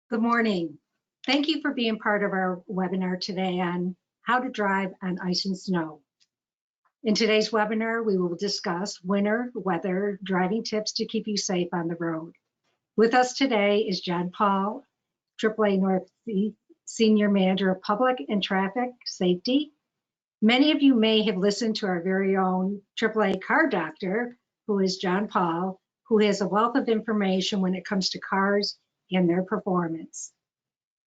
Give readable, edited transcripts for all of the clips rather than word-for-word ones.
Good morning. Thank you for being part of our webinar today on how to drive on ice and snow. In today's webinar, we will discuss winter weather driving tips to keep you safe on the road. With us today is John Paul, AAA Northeast Senior Manager of Public and Traffic Safety. Many of you may have listened to our very own AAA car doctor, who is John Paul, who has a wealth of information when it comes to cars and their performance.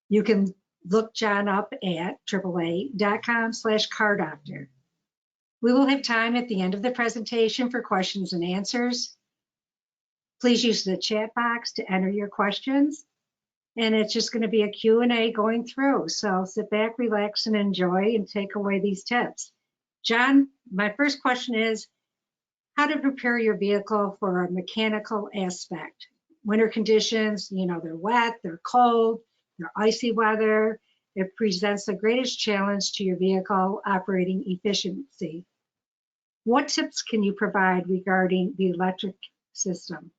You can look John up at AAA.com/cardoctor. We will have time at the end of the presentation for questions and answers. Please use the chat box to enter your questions. And it's just going to be a Q&A going through. So sit back, relax, and enjoy and take away these tips. John, my first question is how to prepare your vehicle for a mechanical aspect. Winter conditions, they're wet, they're cold, they're icy weather. It presents the greatest challenge to your vehicle operating efficiency. What tips can you provide regarding the electric system?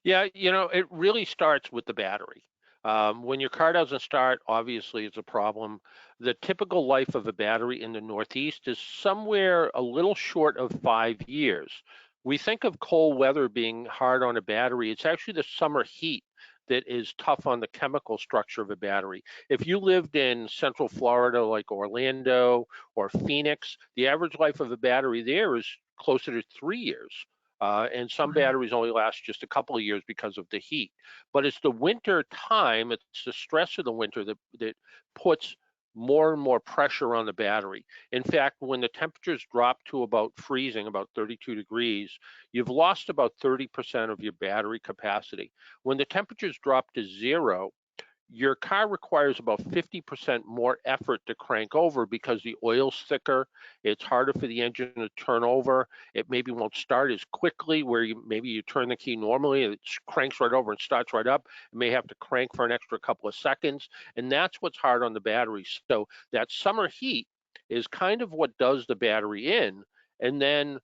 Yeah, it really starts with the battery. When your car doesn't start, obviously it's a problem. The typical life of a battery in the Northeast is somewhere a little short of 5 years. We think of cold weather being hard on a battery. It's actually the summer heat that is tough on the chemical structure of a battery. If you lived in Central Florida, like Orlando or Phoenix, the average life of a battery there is closer to 3 years. And some batteries only last just a couple of years because of the heat. But it's the winter time, it's the stress of the winter that puts more and more pressure on the battery. In fact, when the temperatures drop to about freezing, about 32 degrees, you've lost about 30% of your battery capacity. When the temperatures drop to zero, your car requires about 50% more effort to crank over because the oil's thicker, it's harder for the engine to turn over, it maybe won't start as quickly where maybe you turn the key normally, it cranks right over and starts right up. It may have to crank for an extra couple of seconds, and that's what's hard on the battery. So that summer heat is kind of what does the battery in, and then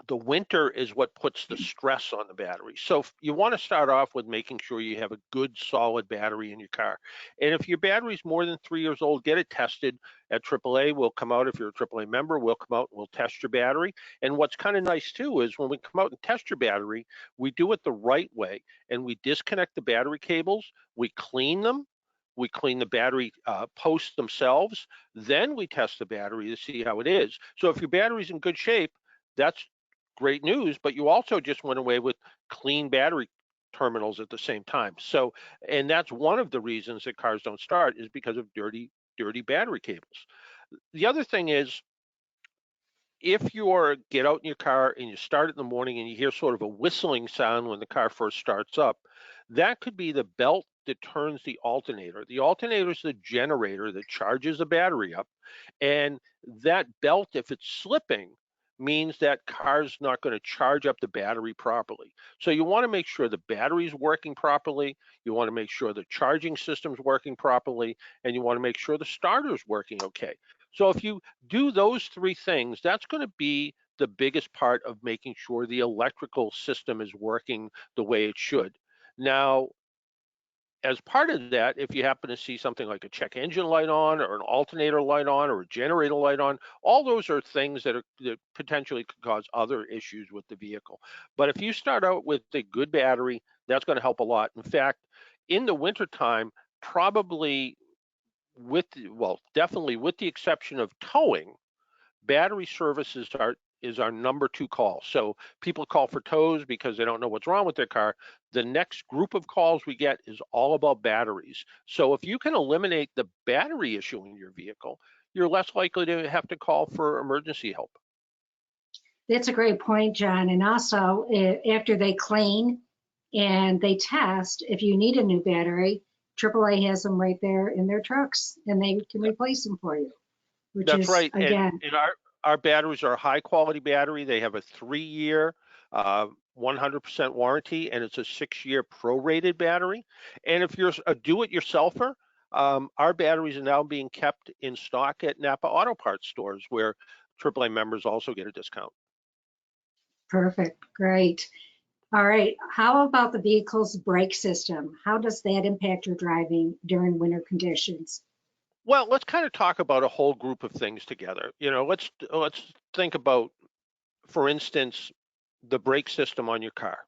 the winter is what puts the stress on the battery. So you want to start off with making sure you have a good solid battery in your car. And if your battery is more than 3 years old, get it tested at AAA. We'll come out, if you're a AAA member, we'll come out and we'll test your battery. And what's kind of nice too is when we come out and test your battery, we do it the right way. And we disconnect the battery cables, we clean them, we clean the battery posts themselves, then we test the battery to see how it is. So if your battery's in good shape, that's great news, but you also just went away with clean battery terminals at the same time. So, and that's one of the reasons that cars don't start is because of dirty battery cables. The other thing is, if you get out in your car and you start it in the morning and you hear sort of a whistling sound when the car first starts up, that could be the belt that turns the alternator. The alternator is the generator that charges the battery up, and that belt, if it's slipping, means that car's not going to charge up the battery properly. So you want to make sure the battery's working properly, you want to make sure the charging system's working properly, and you want to make sure the starter's working okay. So if you do those three things, that's going to be the biggest part of making sure the electrical system is working the way it should. Now, as part of that, if you happen to see something like a check engine light on or an alternator light on or a generator light on, all those are things that potentially could cause other issues with the vehicle. But if you start out with a good battery, that's going to help a lot. In fact, in the wintertime, probably definitely with the exception of towing, battery services is our number 2 call. So people call for tows because they don't know what's wrong with their car. The next group of calls we get is all about batteries. So if you can eliminate the battery issue in your vehicle, you're less likely to have to call for emergency help. That's a great point, John. And also, after they clean and they test, if you need a new battery, AAA has them right there in their trucks, and they can replace them for you. That's right. Again, and our batteries are a high quality battery. They have a 3-year 100% warranty, and it's a 6-year prorated battery. And if you're a do-it-yourselfer, our batteries are now being kept in stock at Napa Auto Parts stores, where AAA members also get a discount. Perfect, great. All right. How about the vehicle's brake system? How does that impact your driving during winter conditions? Well, let's kind of talk about a whole group of things together. Let's think about, for instance, the brake system on your car.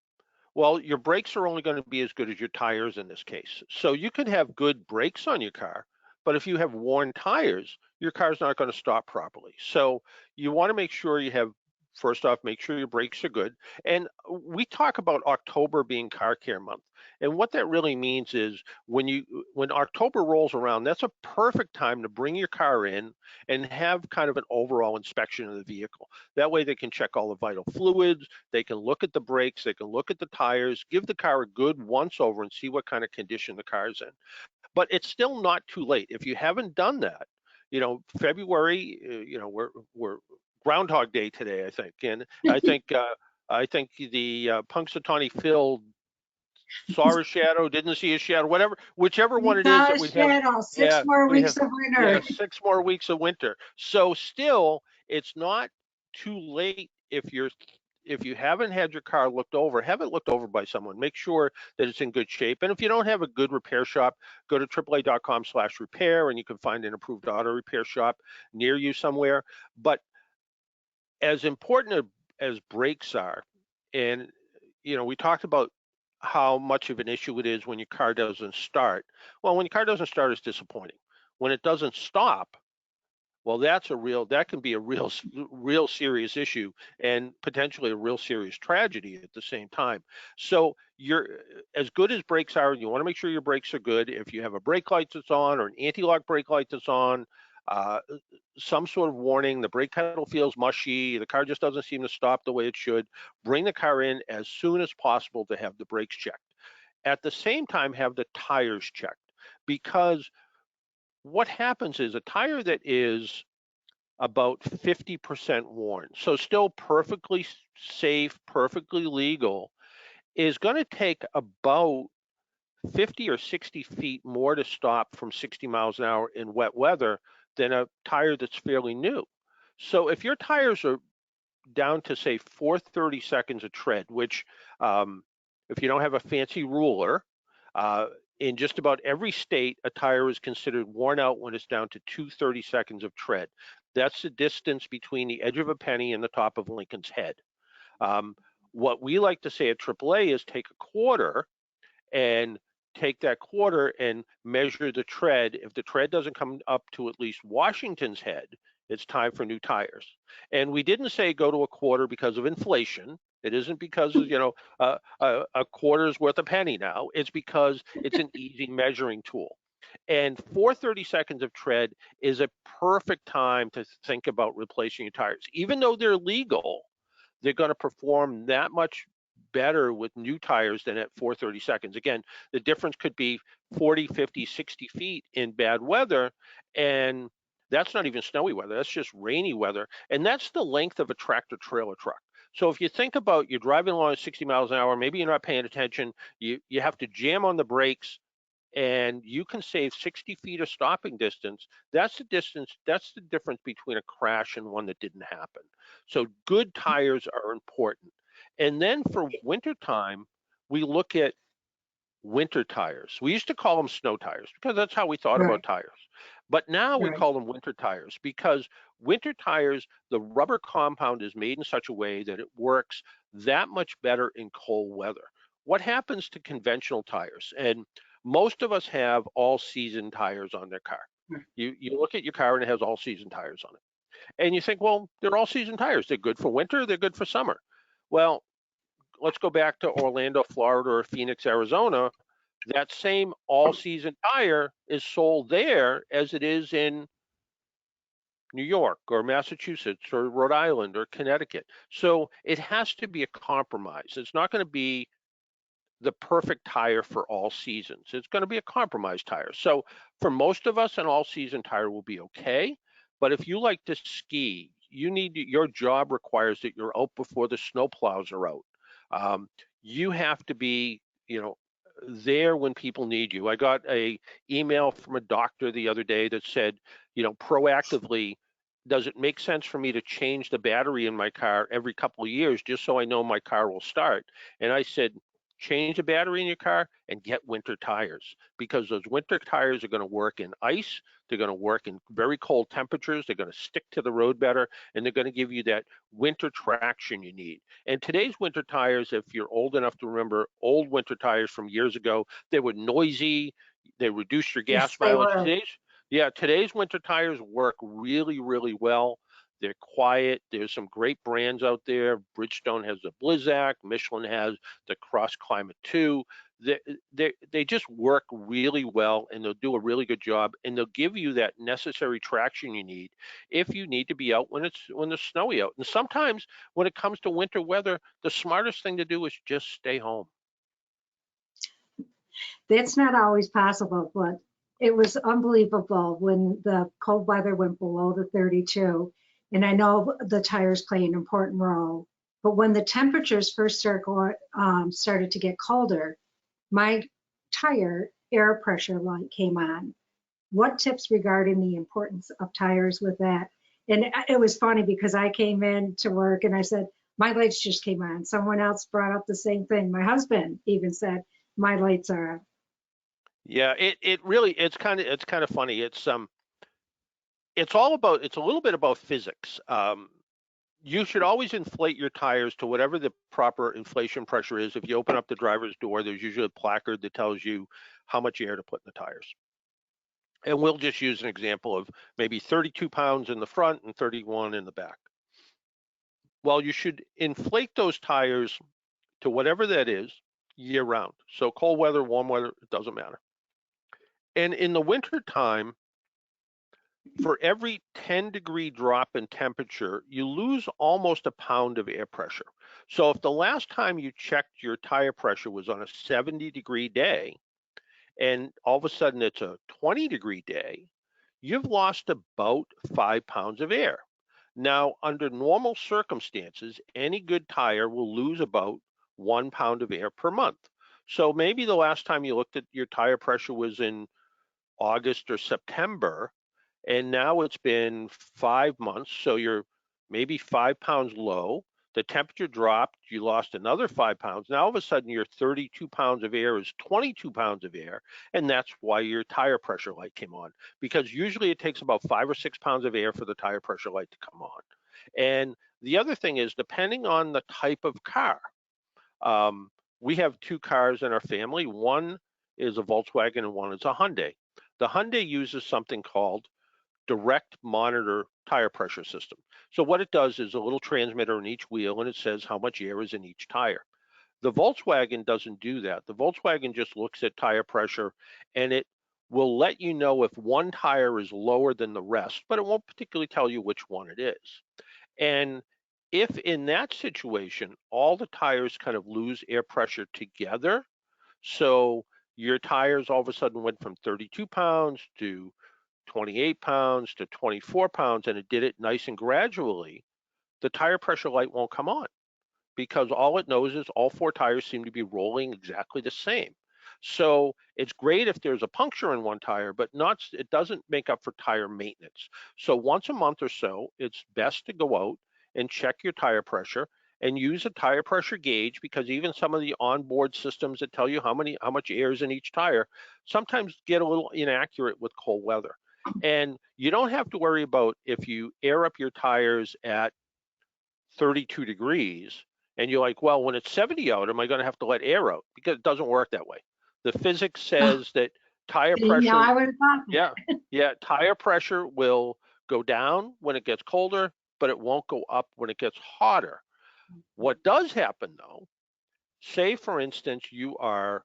Well, your brakes are only going to be as good as your tires in this case. So you can have good brakes on your car, but if you have worn tires, your car's not going to stop properly. So you want to make sure you have, first off, make sure your brakes are good. And we talk about October being car care month. And what that really means is when October rolls around, that's a perfect time to bring your car in and have kind of an overall inspection of the vehicle. That way they can check all the vital fluids, they can look at the brakes, they can look at the tires, give the car a good once over and see what kind of condition the car's in. But it's still not too late. If you haven't done that, February, we're Groundhog Day today, I think, and I think the Punxsutawney Phil saw a shadow, didn't see a shadow, whichever one We it is saw that a we have. shadow, six Yeah, more we have weeks of yeah, winter. 6 more weeks of winter. So still, it's not too late if you haven't had your car looked over, have it looked over by someone. Make sure that it's in good shape. And if you don't have a good repair shop, go to AAA.com/repair and you can find an approved auto repair shop near you somewhere. But as important as brakes are, and we talked about how much of an issue it is when your car doesn't start. Well, when your car doesn't start, it's disappointing. When it doesn't stop, well, that can be a real serious issue and potentially a real serious tragedy at the same time. So you're as good as brakes are, you want to make sure your brakes are good. If you have a brake light that's on or an anti-lock brake light that's on, uh, some sort of warning, the brake pedal feels mushy, the car just doesn't seem to stop the way it should, bring the car in as soon as possible to have the brakes checked. At the same time, have the tires checked, because what happens is a tire that is about 50% worn, so still perfectly safe, perfectly legal, is going to take about 50 or 60 feet more to stop from 60 miles an hour in wet weather than a tire that's fairly new. So if your tires are down to say 430 seconds of tread, which if you don't have a fancy ruler, uh, in just about every state, a tire is considered worn out when it's down to 230 seconds of tread. That's the distance between the edge of a penny and the top of Lincoln's head. Um, what we like to say at AAA is take a quarter and take that quarter and measure the tread. If the tread doesn't come up to at least Washington's head, it's time for new tires. And we didn't say go to a quarter because of inflation. It isn't because a quarter is worth a penny now. It's because it's an easy measuring tool. And 430 seconds of tread is a perfect time to think about replacing your tires. Even though they're legal, they're going to perform that much better with new tires than at 430 seconds. Again, the difference could be 40, 50, 60 feet in bad weather. And that's not even snowy weather, that's just rainy weather. And that's the length of a tractor trailer truck. So if you think about you're driving along at 60 miles an hour, maybe you're not paying attention, you have to jam on the brakes and you can save 60 feet of stopping distance. That's the difference between a crash and one that didn't happen. So good tires are important. And then for wintertime, we look at winter tires. We used to call them snow tires because that's how we thought about Right, tires. But now we right. call them winter tires because winter tires, the rubber compound is made in such a way that it works that much better in cold weather. What happens to conventional tires? And most of us have all season tires on their car. Right. You look at your car and it has all season tires on it. And you think, well, they're all season tires. They're good for winter, they're good for summer. Well, let's go back to Orlando, Florida, or Phoenix, Arizona. That same all-season tire is sold there as it is in New York or Massachusetts or Rhode Island or Connecticut. So it has to be a compromise. It's not going to be the perfect tire for all seasons. It's going to be a compromise tire. So for most of us, an all-season tire will be okay. But if you like to ski, your job requires that you're out before the snow plows are out. Um, you have to be, there when people need you. I got a email from a doctor the other day that said, proactively, does it make sense for me to change the battery in my car every couple of years just so I know my car will start? And I said, change the battery in your car and get winter tires, because those winter tires are going to work in ice. They're going to work in very cold temperatures. They're going to stick to the road better, and they're going to give you that winter traction you need. And today's winter tires, if you're old enough to remember old winter tires from years ago, they were noisy. They reduced your gas Yes, they mileage. were. Today's winter tires work really, really well. They're quiet. There's some great brands out there. Bridgestone has the Blizzak. Michelin has the Cross Climate 2. They just work really well, and they'll do a really good job, and they'll give you that necessary traction you need if you need to be out when it's snowy out. And sometimes when it comes to winter weather, the smartest thing to do is just stay home. That's not always possible, but it was unbelievable when the cold weather went below the 32. And I know the tires play an important role, but when the temperatures first started to get colder, my tire air pressure light came on. What tips regarding the importance of tires with that? And it was funny because I came in to work and I said, my lights just came on. Someone else brought up the same thing. My husband even said, my lights are on. Yeah, it's kind of funny. It's a little bit about physics. You should always inflate your tires to whatever the proper inflation pressure is. If you open up the driver's door, there's usually a placard that tells you how much air to put in the tires. And we'll just use an example of maybe 32 pounds in the front and 31 in the back. Well, you should inflate those tires to whatever that is year round. So cold weather, warm weather, it doesn't matter. And in the winter time, for every 10-degree drop in temperature, you lose almost a pound of air pressure. So if the last time you checked your tire pressure was on a 70-degree day, and all of a sudden it's a 20-degree day, you've lost about 5 pounds of air. Now, under normal circumstances, any good tire will lose about 1 pound of air per month. So maybe the last time you looked at your tire pressure was in August or September, and now it's been 5 months, so you're maybe 5 pounds low. The temperature dropped, you lost another 5 pounds. Now all of a sudden your 32 pounds of air is 22 pounds of air, and that's why your tire pressure light came on, because usually it takes about 5 or 6 pounds of air for the tire pressure light to come on. And the other thing is, depending on the type of car, we have 2 cars in our family. One is a Volkswagen and one is a Hyundai. The Hyundai uses something called direct monitor tire pressure system. So what it does is a little transmitter in each wheel, and it says how much air is in each tire. The Volkswagen doesn't do that. The Volkswagen just looks at tire pressure, and it will let you know if one tire is lower than the rest, but it won't particularly tell you which one it is. And if in that situation, all the tires kind of lose air pressure together, so your tires all of a sudden went from 32 pounds to 28 pounds to 24 pounds, and it did it nice and gradually, the tire pressure light won't come on, because all it knows is all 4 tires seem to be rolling exactly the same. So it's great if there's a puncture in one tire, but it doesn't make up for tire maintenance. So once a month or so, it's best to go out and check your tire pressure and use a tire pressure gauge, because even some of the onboard systems that tell you how much air is in each tire sometimes get a little inaccurate with cold weather. And you don't have to worry about if you air up your tires at 32 degrees and you're like, well, when it's 70 out, am I going to have to let air out? Because it doesn't work that way. The physics says that tire pressure, Yeah, I would have thought that. tire pressure will go down when it gets colder, but it won't go up when it gets hotter. What does happen though, say for instance, you have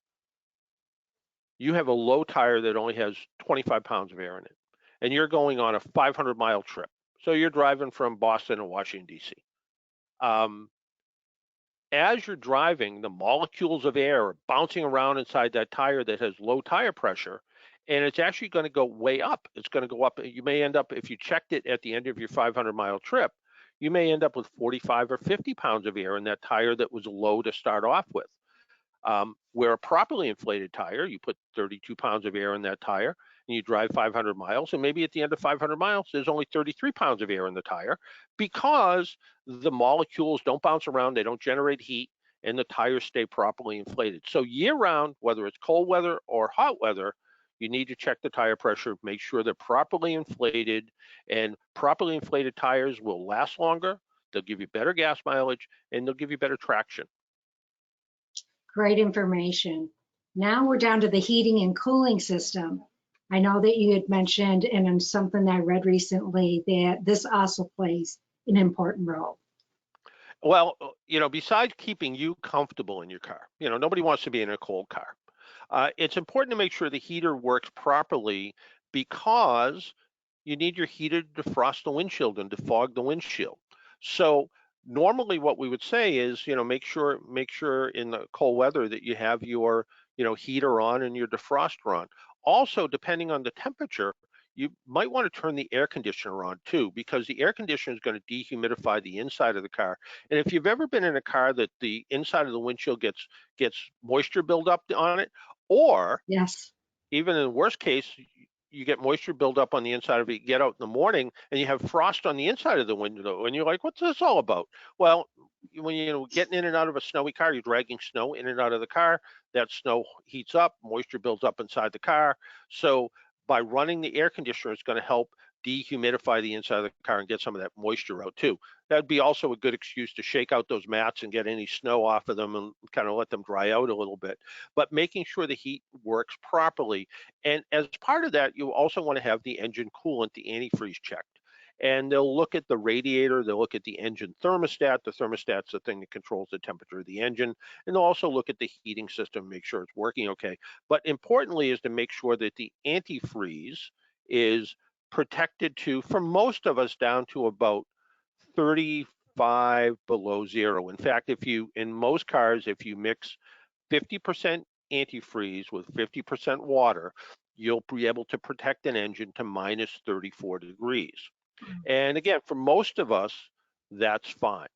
a low tire that only has 25 pounds of air in it, and you're going on a 500-mile trip. So you're driving from Boston to Washington, D.C. As you're driving, the molecules of air are bouncing around inside that tire that has low tire pressure, and it's actually going to go way up. It's going to go up. You may end up, if you checked it at the end of your 500-mile trip, you may end up with 45 or 50 pounds of air in that tire that was low to start off with. Where a properly inflated tire, you put 32 pounds of air in that tire, and you drive 500 miles, and maybe at the end of 500 miles, there's only 33 pounds of air in the tire because the molecules don't bounce around, they don't generate heat, and the tires stay properly inflated. So year round, whether it's cold weather or hot weather, you need to check the tire pressure, make sure they're properly inflated, and properly inflated tires will last longer, they'll give you better gas mileage, and they'll give you better traction. Great information. Now we're down to the heating and cooling system. I know that you had mentioned, and in something that I read recently, that this also plays an important role. Well, besides keeping you comfortable in your car, nobody wants to be in a cold car. It's important to make sure the heater works properly because you need your heater to defrost the windshield and defog the windshield. So normally what we would say is, make sure in the cold weather that you have your, heater on and your defroster on. Also, depending on the temperature, you might want to turn the air conditioner on too, because the air conditioner is going to dehumidify the inside of the car. And if you've ever been in a car that the inside of the windshield gets moisture buildup on it, or yes, even in the worst case, you get moisture buildup on the inside of it, you get out in the morning and you have frost on the inside of the window, and you're like, what's this all about? Well, when you're getting in and out of a snowy car, you're dragging snow in and out of the car, that snow heats up, moisture builds up inside the car. So by running the air conditioner, it's going to help dehumidify the inside of the car and get some of that moisture out too. That'd be also a good excuse to shake out those mats and get any snow off of them and kind of let them dry out a little bit. But making sure the heat works properly. And as part of that, you also want to have the engine coolant, the antifreeze checked. And they'll look at the radiator, they'll look at the engine thermostat. The thermostat's the thing that controls the temperature of the engine. And they'll also look at the heating system, make sure it's working okay. But importantly is to make sure that the antifreeze is protected to, for most of us, down to about 35 below zero. In fact, in most cars, if you mix 50% antifreeze with 50% water, you'll be able to protect an engine to minus 34 degrees. And again, for most of us, that's fine.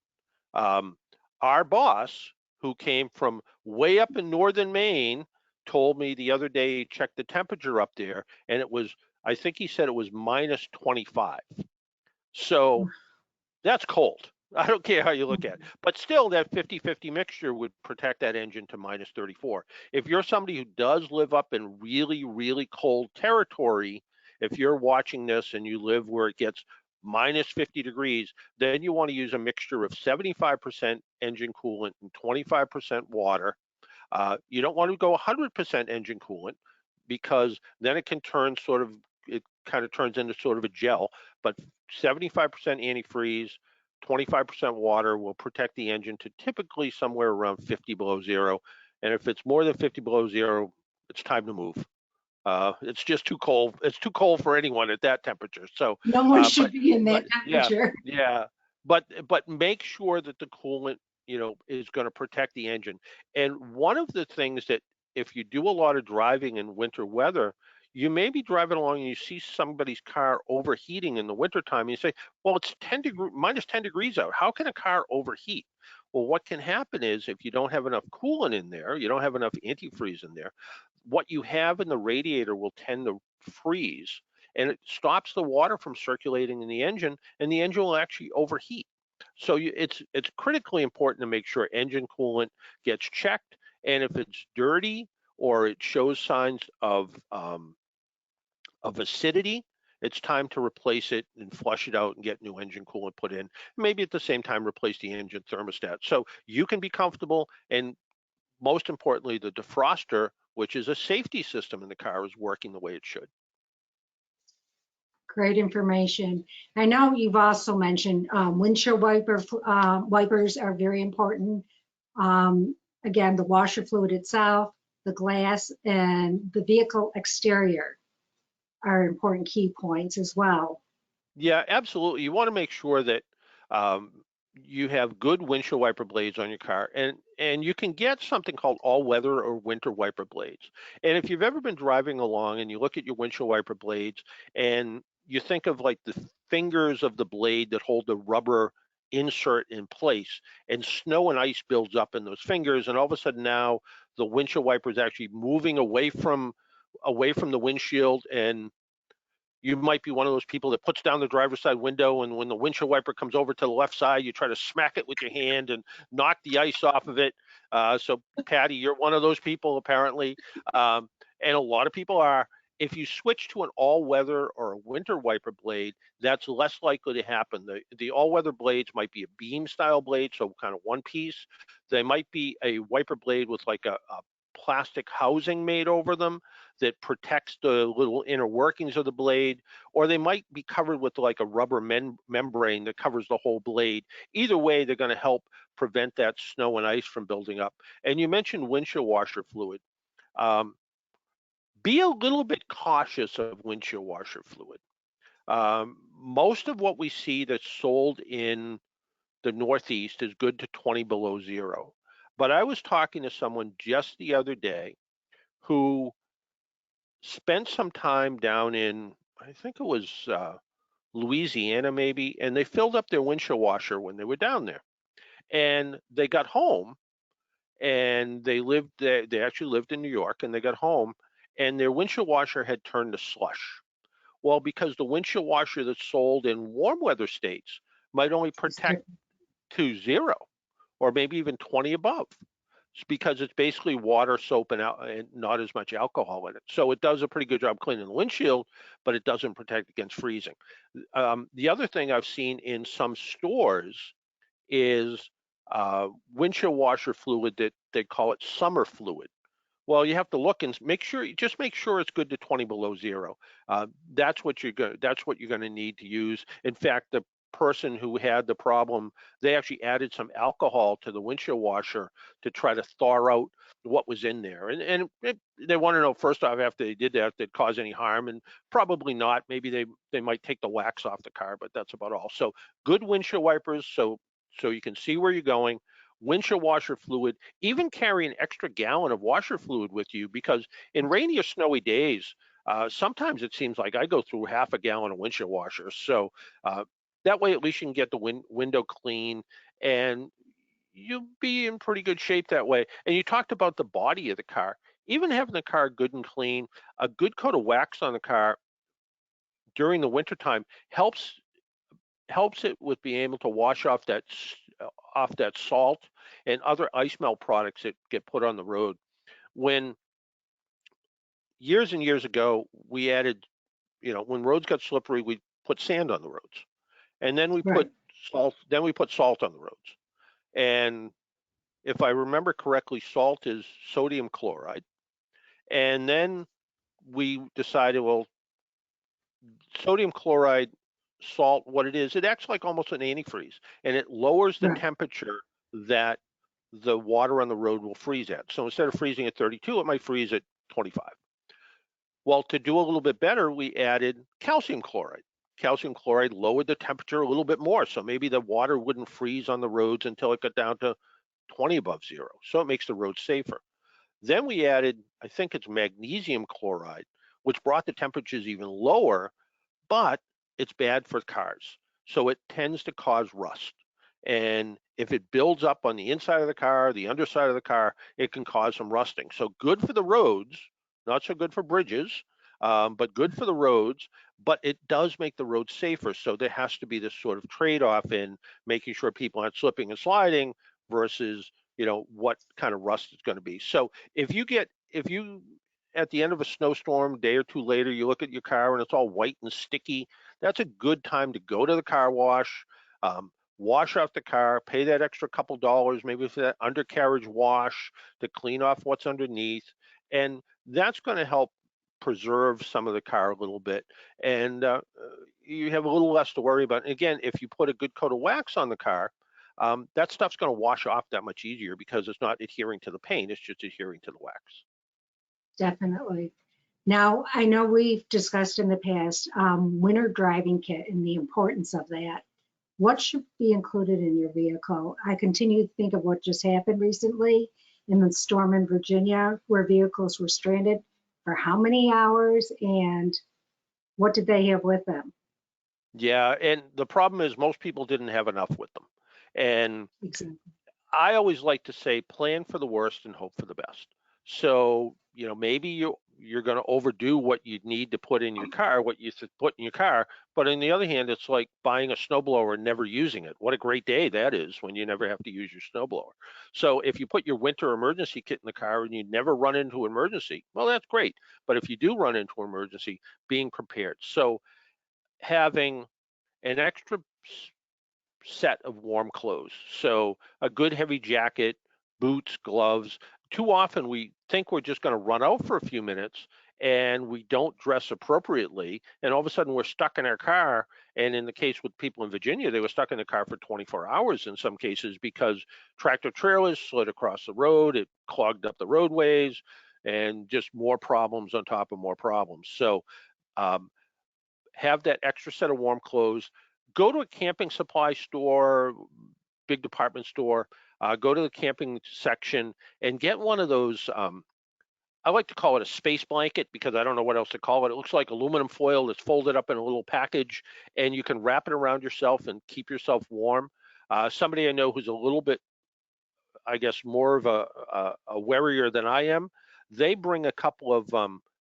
Our boss, who came from way up in northern Maine, told me the other day he checked the temperature up there, and I think he said it was minus 25. So that's cold. I don't care how you look at it. But still, that 50-50 mixture would protect that engine to minus 34. If you're somebody who does live up in really, really cold territory, if you're watching this and you live where it gets minus 50 degrees, then you want to use a mixture of 75% engine coolant and 25% water. You don't want to go 100% engine coolant because then it kind of turns into sort of a gel, but 75% antifreeze, 25% water will protect the engine to typically somewhere around 50 below zero. And if it's more than 50 below zero, it's time to move. It's just too cold. It's too cold for anyone at that temperature. So no one should be in that temperature. Yeah. But make sure that the coolant, is going to protect the engine. And one of the things that if you do a lot of driving in winter weather, you may be driving along and you see somebody's car overheating in the wintertime, and you say, well, it's minus 10 degrees out. How can a car overheat? Well, what can happen is if you don't have enough coolant in there, you don't have enough antifreeze in there, what you have in the radiator will tend to freeze, and it stops the water from circulating in the engine, and the engine will actually overheat. So it's critically important to make sure engine coolant gets checked, and if it's dirty or it shows signs of acidity, it's time to replace it and flush it out and get new engine coolant put in. Maybe at the same time replace the engine thermostat so you can be comfortable, and most importantly, the defroster, which is a safety system in the car, is working the way it should. Great information. I know you've also mentioned windshield wipers are very important. Again, the washer fluid itself, the glass, and the vehicle exterior are important key points as well. Yeah, absolutely. You want to make sure that you have good windshield wiper blades on your car, and you can get something called all-weather or winter wiper blades. And if you've ever been driving along and you look at your windshield wiper blades and you think of like the fingers of the blade that hold the rubber insert in place, and snow and ice builds up in those fingers, and all of a sudden now the windshield wiper is actually moving away from away from the windshield, and you might be one of those people that puts down the driver's side window, and when the windshield wiper comes over to the left side, you try to smack it with your hand and knock the ice off of it. So Patty, you're one of those people apparently, and a lot of people are. If you switch to an all-weather or a winter wiper blade, that's less likely to happen. The all-weather blades might be a beam style blade, so kind of one piece. They might be a wiper blade with like a plastic housing made over them that protects the little inner workings of the blade, or they might be covered with like a rubber membrane that covers the whole blade. Either way, they're going to help prevent that snow and ice from building up. And you mentioned windshield washer fluid. Be a little bit cautious of windshield washer fluid. Most of what we see that's sold in the Northeast is good to 20 below zero. But I was talking to someone just the other day who spent some time down in, I think it was Louisiana maybe, and they filled up their windshield washer when they were down there. And they got home, and they lived there, they actually lived in New York, and they got home, and their windshield washer had turned to slush. Well, because the windshield washer that's sold in warm weather states might only protect to zero, or maybe even 20 above. It's because it's basically water, soap, and not as much alcohol in it. So it does a pretty good job cleaning the windshield, but it doesn't protect against freezing. The other thing I've seen in some stores is windshield washer fluid that they call it summer fluid. Well, you have to look and make sure it's good to 20 below zero. That's what you're going to need to use. In fact, the person who had the problem, they actually added some alcohol to the windshield washer to try to thaw out what was in there. And they want to know, first off, after they did that, if it caused any harm, and probably not. Maybe they might take the wax off the car, but that's about all. So good windshield wipers, so you can see where you're going. Windshield washer fluid, even carry an extra gallon of washer fluid with you, because in rainy or snowy days, sometimes it seems like I go through half a gallon of windshield washer. So that way, at least you can get the window clean, and you'll be in pretty good shape that way. And you talked about the body of the car. Even having the car good and clean, a good coat of wax on the car during the wintertime helps it with being able to wash off that salt and other ice melt products that get put on the road. When years and years ago, we added, when roads got slippery, we put sand on the roads, and then we put salt. Then we put salt on the roads. And if I remember correctly, salt is sodium chloride. And then we decided, well, sodium chloride salt, what it is, it acts like almost an antifreeze, and it lowers the temperature that the water on the road will freeze at. So instead of freezing at 32, it might freeze at 25. Well, to do a little bit better, we added calcium chloride. Calcium chloride lowered the temperature a little bit more, so maybe the water wouldn't freeze on the roads until it got down to 20 above zero. So it makes the road safer. Then we added, I think it's magnesium chloride, which brought the temperatures even lower, but it's bad for cars. So it tends to cause rust. And if it builds up on the inside of the car, the underside of the car, it can cause some rusting. So good for the roads, not so good for bridges, but good for the roads, but it does make the roads safer. So there has to be this sort of trade-off in making sure people aren't slipping and sliding versus, what kind of rust it's going to be. So if you at the end of a snowstorm, a day or two later, you look at your car and it's all white and sticky, that's a good time to go to the car wash, wash off the car, pay that extra couple dollars, maybe for that undercarriage wash to clean off what's underneath. And that's going to help preserve some of the car a little bit. And you have a little less to worry about. And again, if you put a good coat of wax on the car, that stuff's going to wash off that much easier because it's not adhering to the paint, it's just adhering to the wax. Definitely. Now, I know we've discussed in the past winter driving kit and the importance of that. What should be included in your vehicle? I continue to think of what just happened recently in the storm in Virginia, where vehicles were stranded for how many hours, and what did they have with them? Yeah, and the problem is most people didn't have enough with them. And Exactly. I always like to say, plan for the worst and hope for the best. So, maybe you're going to overdo what you need to put in your car, what you put in your car. But on the other hand, it's like buying a snowblower and never using it. What a great day that is when you never have to use your snowblower. So if you put your winter emergency kit in the car and you never run into an emergency, well, that's great. But if you do run into an emergency, being prepared. So having an extra set of warm clothes. So a good heavy jacket, boots, gloves. Too often we think we're just going to run out for a few minutes and we don't dress appropriately. And all of a sudden we're stuck in our car. And in the case with people in Virginia, they were stuck in the car for 24 hours in some cases because tractor trailers slid across the road. It clogged up the roadways and just more problems on top of more problems. So have that extra set of warm clothes. Go to a camping supply store, big department store, go to the camping section and get one of those, I like to call it a space blanket because I don't know what else to call it. It looks like aluminum foil that's folded up in a little package and you can wrap it around yourself and keep yourself warm. Somebody I know who's a little bit, I guess, more of a warier than I am, they bring a couple of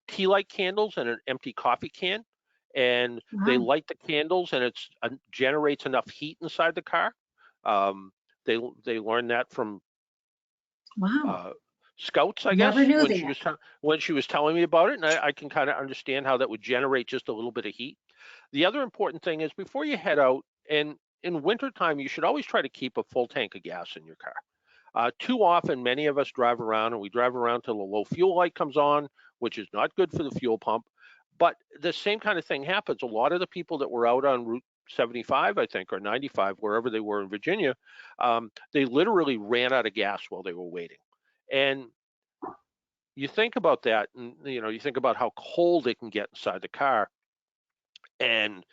tea light candles and an empty coffee can, and they Wow. light the candles, and it generates enough heat inside the car. Um, they learned that from Wow. uh, scouts, I Never guess, knew when she was telling me about it, and I can kind of understand how that would generate just a little bit of heat. The other important thing is before you head out, and in wintertime, you should always try to keep a full tank of gas in your car. Too often, many of us drive around and we drive around till the low fuel light comes on, which is not good for the fuel pump. But the same kind of thing happens. A lot of the people that were out on Route 75, I think, or 95, wherever they were in Virginia, they literally ran out of gas while they were waiting. And you think about that, and you think about how cold it can get inside the car, and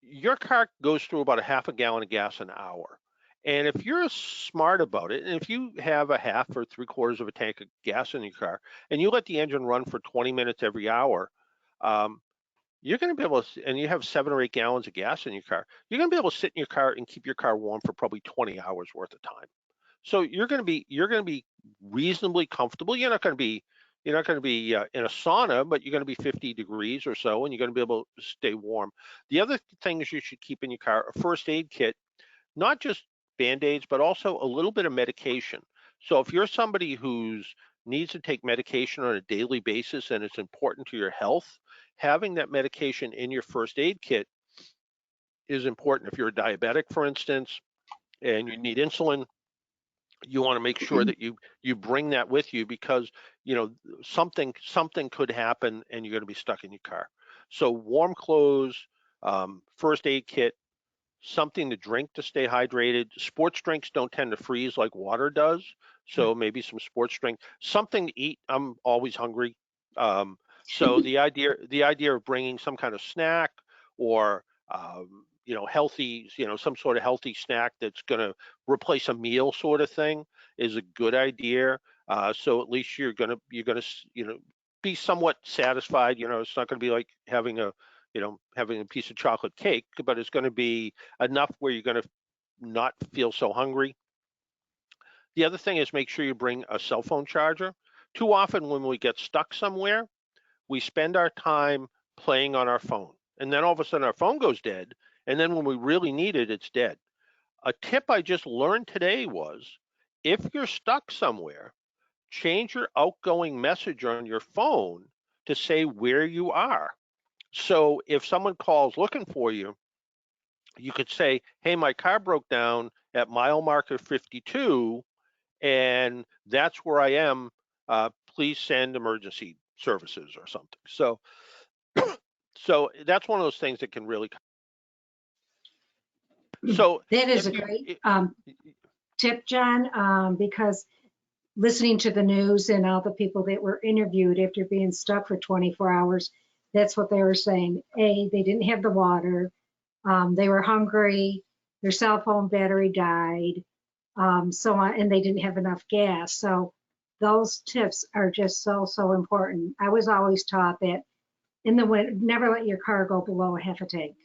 your car goes through about a half a gallon of gas an hour. And if you're smart about it, and if you have a half or three quarters of a tank of gas in your car, and you let the engine run for 20 minutes every hour, um, you're going to be able to, and you have 7 or 8 gallons of gas in your car, you're going to be able to sit in your car and keep your car warm for probably 20 hours worth of time. So you're going to be reasonably comfortable. You're not going to be in a sauna, but you're going to be 50 degrees or so, and you're going to be able to stay warm. The other things you should keep in your car: a first aid kit, not just Band-Aids, but also a little bit of medication. So if you're somebody who's needs to take medication on a daily basis and it's important to your health, having that medication in your first aid kit is important. If you're a diabetic, for instance, and you need insulin, you want to make sure that you bring that with you because something could happen and you're going to be stuck in your car. So warm clothes, first aid kit, something to drink to stay hydrated. Sports drinks don't tend to freeze like water does, so maybe some sports drink, something to eat. I'm always hungry, so the idea of bringing some kind of snack or healthy, some sort of healthy snack that's going to replace a meal sort of thing is a good idea. So at least you're gonna be somewhat satisfied. It's not going to be like having a piece of chocolate cake, but it's going to be enough where you're going to not feel so hungry. The other thing is make sure you bring a cell phone charger. Too often when we get stuck somewhere, we spend our time playing on our phone. And then all of a sudden our phone goes dead. And then when we really need it, it's dead. A tip I just learned today was if you're stuck somewhere, change your outgoing message on your phone to say where you are. So if someone calls looking for you, you could say, hey, my car broke down at mile marker 52, and that's where I am. Please send emergency services or something. So that's one of those things that can really. So That is if a you, great tip, John, because listening to the news and all the people that were interviewed after being stuck for 24 hours, that's what they were saying. A, they didn't have the water. They were hungry. Their cell phone battery died. So on, and they didn't have enough gas. So those tips are just so important. I was always taught that in the winter, never let your car go below a half a tank.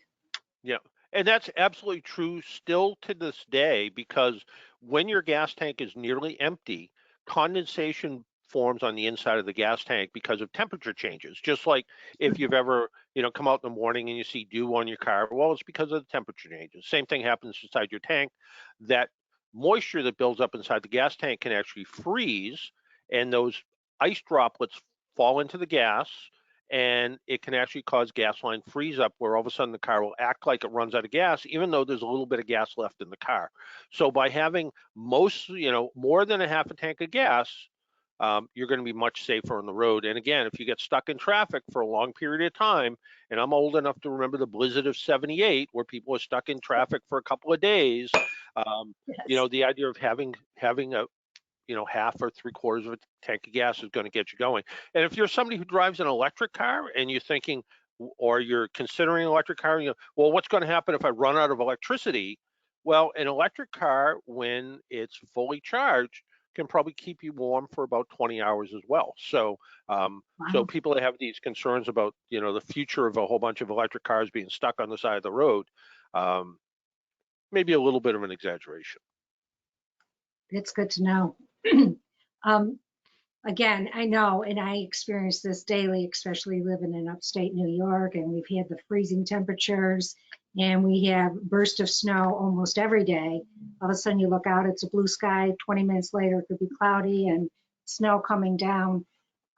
yeah, and that's absolutely true still to this day because when your gas tank is nearly empty, condensation forms on the inside of the gas tank because of temperature changes. Just like if you've ever, come out in the morning and you see dew on your car, well, it's because of the temperature changes. Same thing happens inside your tank. That moisture that builds up inside the gas tank can actually freeze, and those ice droplets fall into the gas, and it can actually cause gas line freeze up, where all of a sudden the car will act like it runs out of gas, even though there's a little bit of gas left in the car. So by having more than a half a tank of gas, you're going to be much safer on the road. And again, if you get stuck in traffic for a long period of time, and I'm old enough to remember the blizzard of '78, where people were stuck in traffic for a couple of days, Yes. the idea of having a half or three-quarters of a tank of gas is going to get you going. And if you're somebody who drives an electric car and you're thinking, or you're considering an electric car, well, what's going to happen if I run out of electricity? Well, an electric car, when it's fully charged, can probably keep you warm for about 20 hours as well. So, so Wow. people that have these concerns about, the future of a whole bunch of electric cars being stuck on the side of the road, maybe a little bit of an exaggeration. It's good to know. um, Again, I know, and I experience this daily, especially living in upstate New York, and we've had the freezing temperatures, and we have bursts of snow almost every day. All of a sudden you look out, it's a blue sky, 20 minutes later it could be cloudy and snow coming down.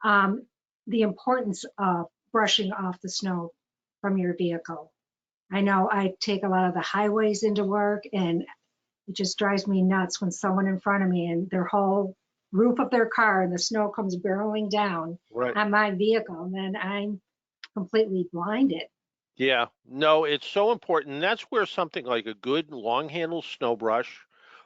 The importance of brushing off the snow from your vehicle. I know I take a lot of the highways into work, and it just drives me nuts when someone in front of me and their whole roof of their car and the snow comes barreling down Right. on my vehicle, and then I'm completely blinded. Yeah, no, it's so important. And that's where something like a good long handle snow brush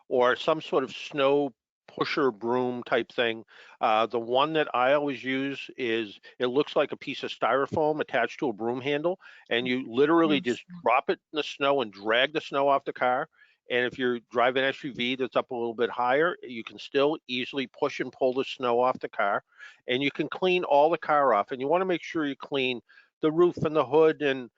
or some sort of snow pusher broom type thing. The one that I always use is, it looks like a piece of styrofoam attached to a broom handle, and you literally Yes. just drop it in the snow and drag the snow off the car. And if you're driving an SUV that's up a little bit higher, you can still easily push and pull the snow off the car, and you can clean all the car off. And you want to make sure you clean the roof and the hood and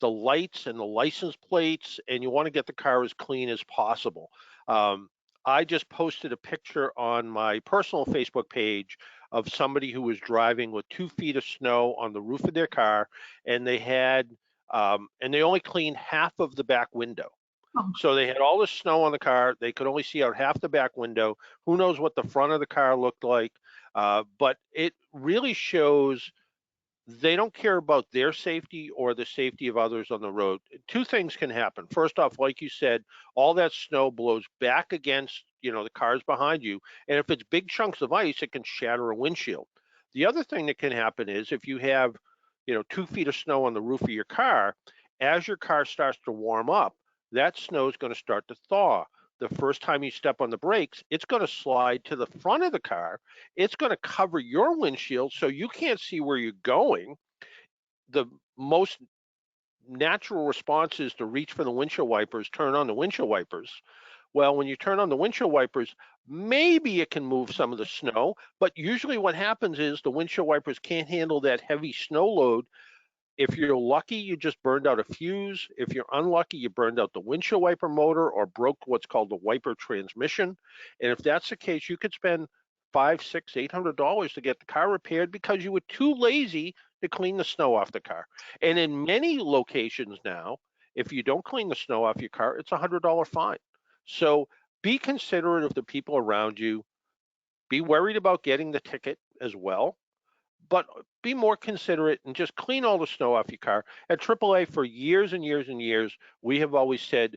the lights and the license plates, and you want to get the car as clean as possible. Um, I just posted a picture on my personal Facebook page of somebody who was driving with 2 feet of snow on the roof of their car, and they only cleaned half of the back window. Oh, So they had all the snow on the car. They could only see out half the back window. Who knows what the front of the car looked like? But it really shows they don't care about their safety or the safety of others on the road. Two things can happen. First off, like you said, all that snow blows back against, the cars behind you. And if it's big chunks of ice, it can shatter a windshield. The other thing that can happen is if you have, 2 feet of snow on the roof of your car, as your car starts to warm up, that snow is going to start to thaw. The first time you step on the brakes, it's going to slide to the front of the car. It's going to cover your windshield so you can't see where you're going. The most natural response is to reach for the windshield wipers, turn on the windshield wipers. Well, when you turn on the windshield wipers, maybe it can move some of the snow, but usually what happens is the windshield wipers can't handle that heavy snow load. If you're lucky, you just burned out a fuse. If you're unlucky, you burned out the windshield wiper motor or broke what's called the wiper transmission. And if that's the case, you could spend $500, $600, $800 to get the car repaired because you were too lazy to clean the snow off the car. And in many locations now, if you don't clean the snow off your car, it's $100 fine. So be considerate of the people around you. Be worried about getting the ticket as well, but be more considerate and just clean all the snow off your car. At AAA, for years and years and years, we have always said,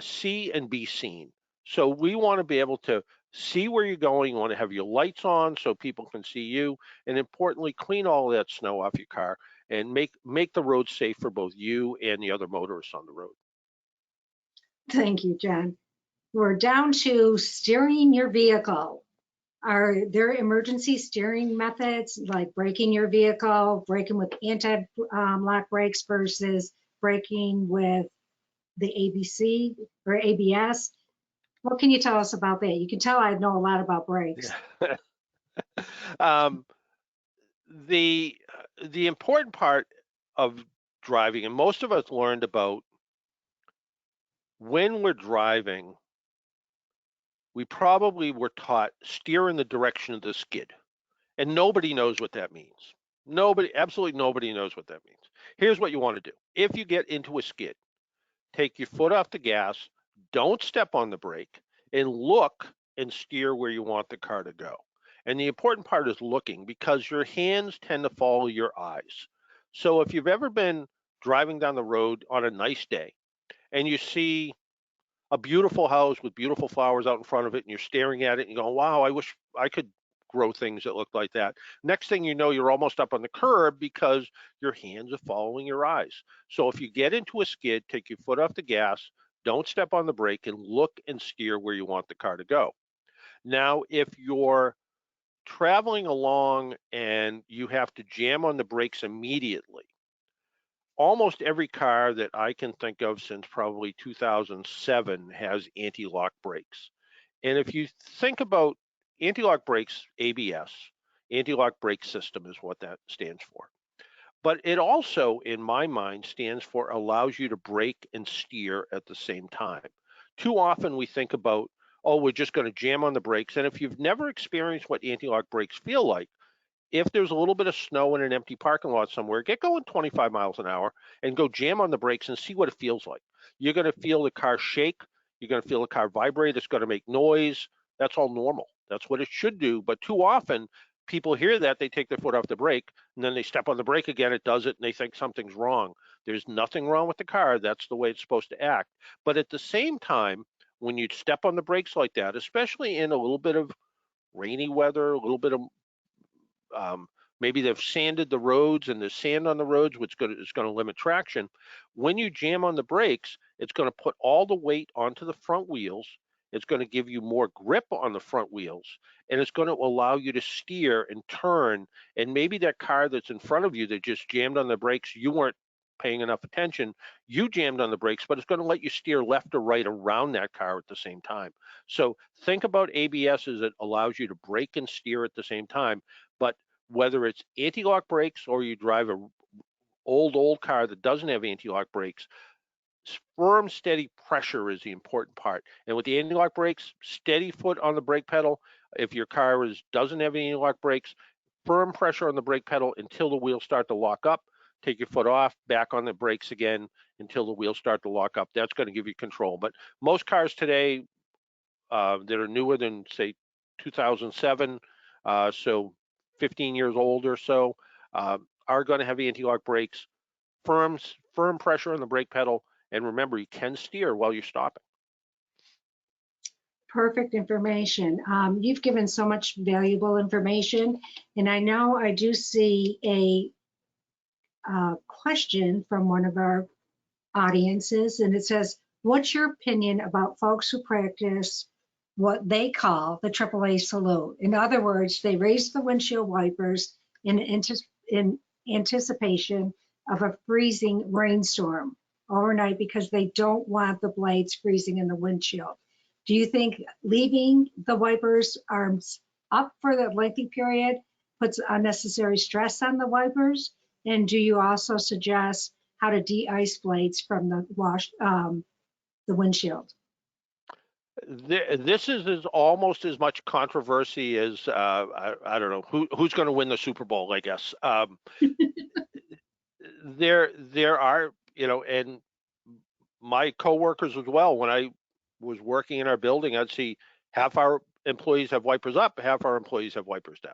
see and be seen. So we want to be able to see where you're going. You want to have your lights on so people can see you, and importantly, clean all of that snow off your car and make the road safe for both you and the other motorists on the road. thank you, John. We're down to steering your vehicle. Are there emergency steering methods like braking your vehicle, braking with anti-lock brakes versus braking with the ABC or ABS? What can you tell us about that? You can tell I know a lot about brakes. Yeah. um, the the important part of driving, and most of us learned about when we're driving, we probably were taught steer in the direction of the skid. And nobody knows what that means. Nobody, absolutely nobody knows what that means. Here's what you want to do. If you get into a skid, take your foot off the gas, don't step on the brake, and look and steer where you want the car to go. And the important part is looking, because your hands tend to follow your eyes. So if you've ever been driving down the road on a nice day and you see a beautiful house with beautiful flowers out in front of it, and you're staring at it and you go, wow, I wish I could grow things that look like that. Next thing you know, you're almost up on the curb because your hands are following your eyes. So if you get into a skid, take your foot off the gas, don't step on the brake, and look and steer where you want the car to go. Now, if you're traveling along and you have to jam on the brakes immediately, almost every car that I can think of since probably 2007 has anti-lock brakes. And if you think about anti-lock brakes, ABS, anti-lock brake system is what that stands for. But it also, in my mind, stands for allows you to brake and steer at the same time. Too often we think about, oh, we're just going to jam on the brakes. And if you've never experienced what anti-lock brakes feel like, if there's a little bit of snow in an empty parking lot somewhere, get going 25 miles an hour and go jam on the brakes and see what it feels like. You're going to feel the car shake. You're going to feel the car vibrate. It's going to make noise. That's all normal. That's what it should do. But too often, people hear that, they take their foot off the brake, and then they step on the brake again, it does it, and they think something's wrong. There's nothing wrong with the car. That's the way it's supposed to act. But at the same time, when you step on the brakes like that, especially in a little bit of rainy weather, a little bit of maybe they've sanded the roads and there's sand on the roads, which is going to limit traction. When you jam on the brakes, it's going to put all the weight onto the front wheels. It's going to give you more grip on the front wheels, and it's going to allow you to steer and turn. And maybe that car that's in front of you that just jammed on the brakes, you weren't paying enough attention, you jammed on the brakes, but it's going to let you steer left or right around that car at the same time. So think about ABS as it allows you to brake and steer at the same time. But whether it's anti-lock brakes or you drive a old car that doesn't have anti-lock brakes, firm, steady pressure is the important part. And with the anti-lock brakes, steady foot on the brake pedal. If your car doesn't have anti-lock brakes, firm pressure on the brake pedal until the wheels start to lock up. Take your foot off, back on the brakes again until the wheels start to lock up. That's going to give you control. But most cars today that are newer than, say, 2007, so 15 years old or so, are going to have anti-lock brakes, firm pressure on the brake pedal, and remember, you can steer while you're stopping. Perfect information. You've given so much valuable information, and I know I do see a question from one of our audiences, and it says, what's your opinion about folks who practice what they call the AAA salute? In other words, they raise the windshield wipers in anticipation of a freezing rainstorm overnight because they don't want the blades freezing in the windshield. Do you think leaving the wipers arms up for the lengthy period puts unnecessary stress on the wipers? And do you also suggest how to de-ice blades from the windshield? This is almost as much controversy as I don't know who's going to win the Super Bowl, I guess. There are, and my coworkers as well. When I was working in our building, I'd see half our employees have wipers up, half our employees have wipers down.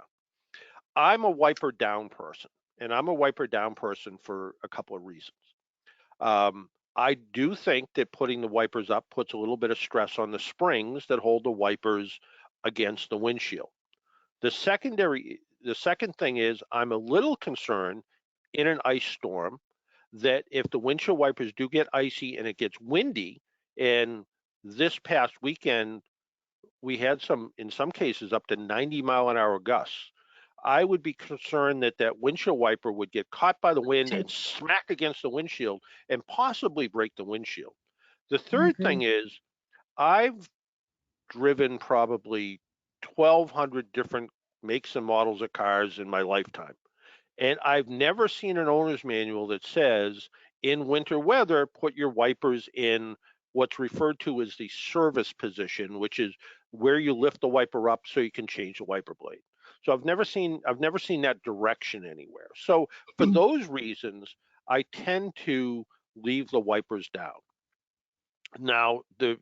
I'm a wiper down person, and I'm a wiper down person for a couple of reasons. I do think that putting the wipers up puts a little bit of stress on the springs that hold the wipers against the windshield. The second thing is I'm a little concerned in an ice storm that if the windshield wipers do get icy and it gets windy, and this past weekend we had in some cases up to 90-mile-an-hour gusts, I would be concerned that that windshield wiper would get caught by the wind and smack against the windshield and possibly break the windshield. The third thing is I've driven probably 1,200 different makes and models of cars in my lifetime. And I've never seen an owner's manual that says in winter weather, put your wipers in what's referred to as the service position, which is where you lift the wiper up so you can change the wiper blade. So I've never seen that direction anywhere. So for those reasons, I tend to leave the wipers down. Now, the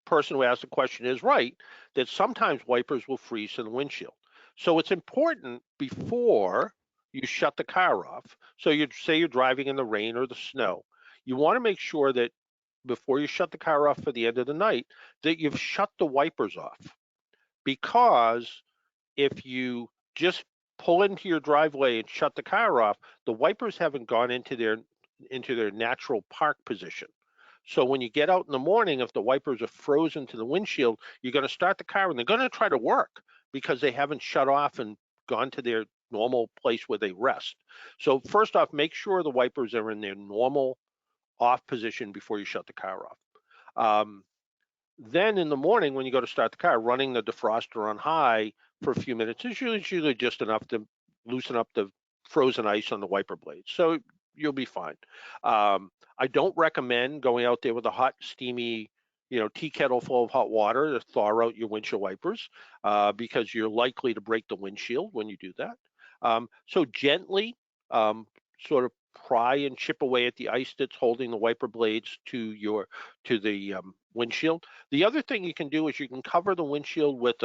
person who asked the question is right that sometimes wipers will freeze in the windshield. So it's important before you shut the car off. So you say you're driving in the rain or the snow, you want to make sure that before you shut the car off for the end of the night, that you've shut the wipers off. Because if you just pull into your driveway and shut the car off, the wipers haven't gone into their natural park position. So when you get out in the morning, if the wipers are frozen to the windshield, you're going to start the car and they're going to try to work because they haven't shut off and gone to their normal place where they rest. So first off, make sure the wipers are in their normal off position before you shut the car off. Then in the morning, when you go to start the car, running the defroster on high for a few minutes is usually just enough to loosen up the frozen ice on the wiper blades. So you'll be fine. I don't recommend going out there with a hot, steamy, tea kettle full of hot water to thaw out your windshield wipers because you're likely to break the windshield when you do that. So gently sort of pry and chip away at the ice that's holding the wiper blades to the windshield. The other thing you can do is you can cover the windshield with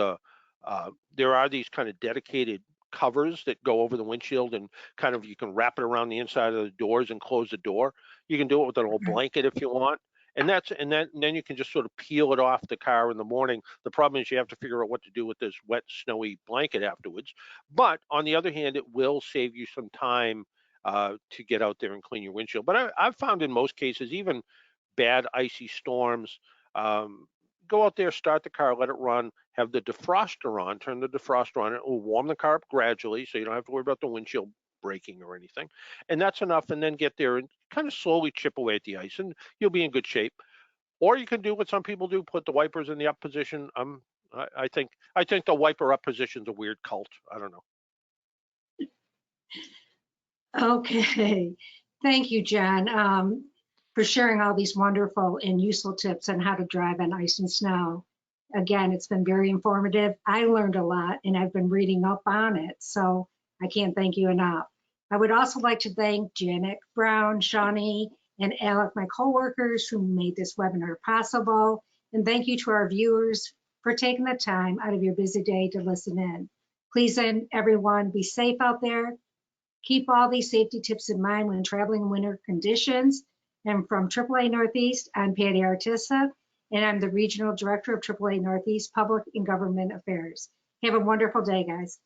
there are these kind of dedicated covers that go over the windshield and kind of you can wrap it around the inside of the doors and close the door. You can do it with an old blanket if you want. And then you can just sort of peel it off the car in the morning. The problem is you have to figure out what to do with this wet, snowy blanket afterwards. But on the other hand, it will save you some time to get out there and clean your windshield. But I've found in most cases, even bad icy storms, go out there, start the car, let it run, have the defroster on, turn the defroster on. It will warm the car up gradually, so you don't have to worry about the windshield breaking or anything. And that's enough. And then get there and kind of slowly chip away at the ice, and you'll be in good shape. Or you can do what some people do: put the wipers in the up position. I think the wiper up position is a weird cult. I don't know. Okay, thank you, John, for sharing all these wonderful and useful tips on how to drive on ice and snow. Again, it's been very informative. I learned a lot and I've been reading up on it, so I can't thank you enough. I would also like to thank Janet Brown, Shawnee, and Alec, my coworkers, who made this webinar possible. And thank you to our viewers for taking the time out of your busy day to listen in. Please, everyone, be safe out there. Keep all these safety tips in mind when traveling in winter conditions. And from AAA Northeast, I'm Patty Artissa, and I'm the Regional Director of AAA Northeast Public and Government Affairs. Have a wonderful day, guys.